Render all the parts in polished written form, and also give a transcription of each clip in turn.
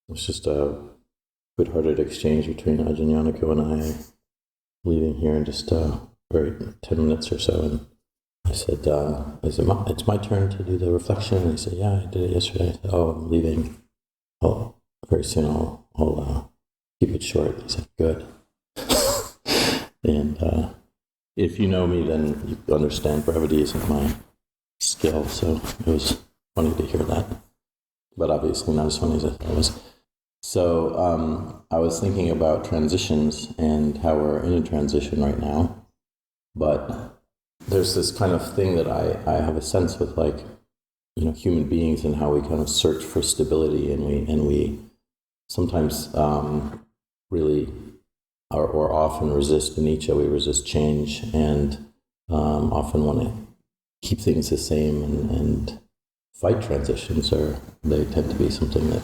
was just a good-hearted exchange between Ajahn Yanako and I, leaving here in just 10 minutes or so. And I said, it's my turn to do the reflection. And he said, yeah, I did it yesterday. I said, oh, I'm leaving. Oh, very soon I'll keep it short. He said, good. And if you know me, then you understand brevity isn't my skill. So it was funny to hear that. But obviously not as funny as I thought it was. So I was thinking about transitions and how we're in a transition right now. But there's this kind of thing that I have a sense with, like, human beings and how we kind of search for stability, and we sometimes really or often resist anicca. We resist change, and often want to keep things the same and fight transitions, or they tend to be something that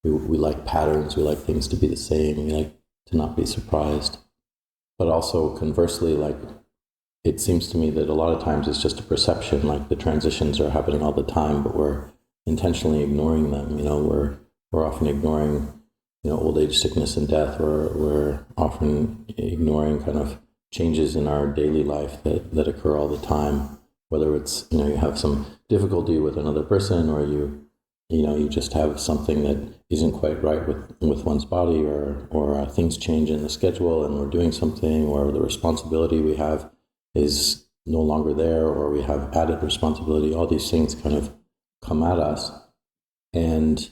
we like patterns. We like things to be the same. We like to not be surprised. But also conversely, like, it seems to me that a lot of times it's just a perception, like the transitions are happening all the time, but we're intentionally ignoring them. We're often ignoring, old age, sickness, and death. We're often ignoring kind of changes in our daily life that occur all the time, whether it's, you have some difficulty with another person, or you just have something that isn't quite right with one's body, or things change in the schedule and we're doing something, or the responsibility we have is no longer there, or we have added responsibility. All these things kind of come at us, and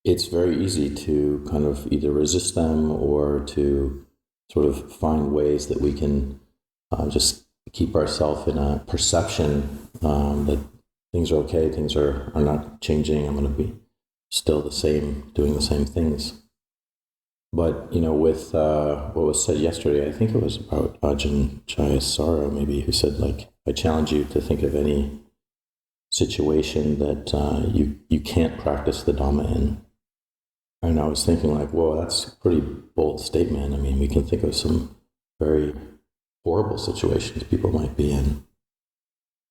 it's very easy to kind of either resist them or to sort of find ways that we can just keep ourselves in a perception that things are okay, things are not changing, I'm going to be still the same, doing the same things. But, with what was said yesterday, I think it was about Ajahn Jayasara, maybe, who said, like, I challenge you to think of any situation that you can't practice the Dhamma in. And I was thinking, like, whoa, that's a pretty bold statement. I mean, we can think of some very horrible situations people might be in.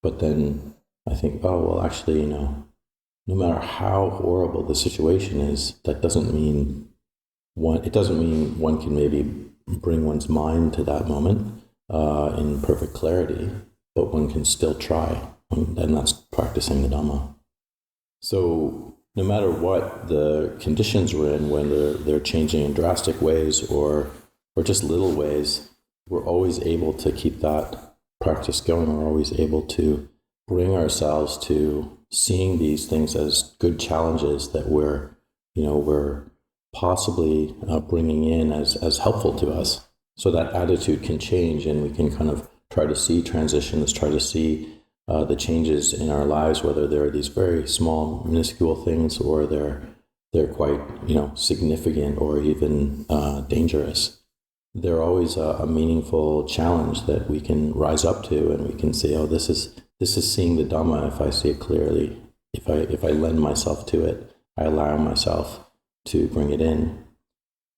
But then I think, oh, well, actually, no matter how horrible the situation is, that doesn't mean one can maybe bring one's mind to that moment in perfect clarity, but one can still try, and that's practicing the Dhamma. So no matter what the conditions we're in, whether they're changing in drastic ways or just little ways, we're always able to keep that practice going. We're always able to bring ourselves to seeing these things as good challenges that we're possibly bringing in as helpful to us. So that attitude can change, and we can kind of try to see transitions, try to see the changes in our lives, whether they're these very small, minuscule things, or they're quite, significant or even dangerous. They're always a meaningful challenge that we can rise up to, and we can say, oh, this is seeing the Dhamma if I see it clearly. If I lend myself to it, I allow myself to bring it in.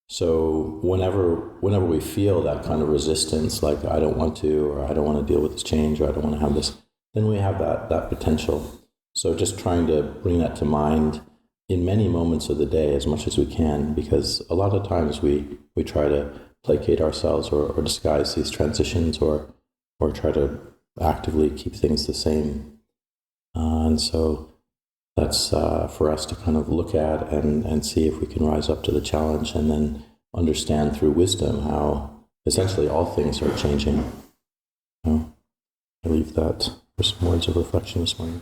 So whenever we feel that kind of resistance, like I don't want to, or I don't want to deal with this change, or I don't want to have this, then we have that potential. So just trying to bring that to mind in many moments of the day as much as we can, because a lot of times we try to placate ourselves or disguise these transitions, or try to actively keep things the same. And so that's for us to kind of look at and see if we can rise up to the challenge, and then understand through wisdom how essentially all things are changing. I leave that for some words of reflection this morning.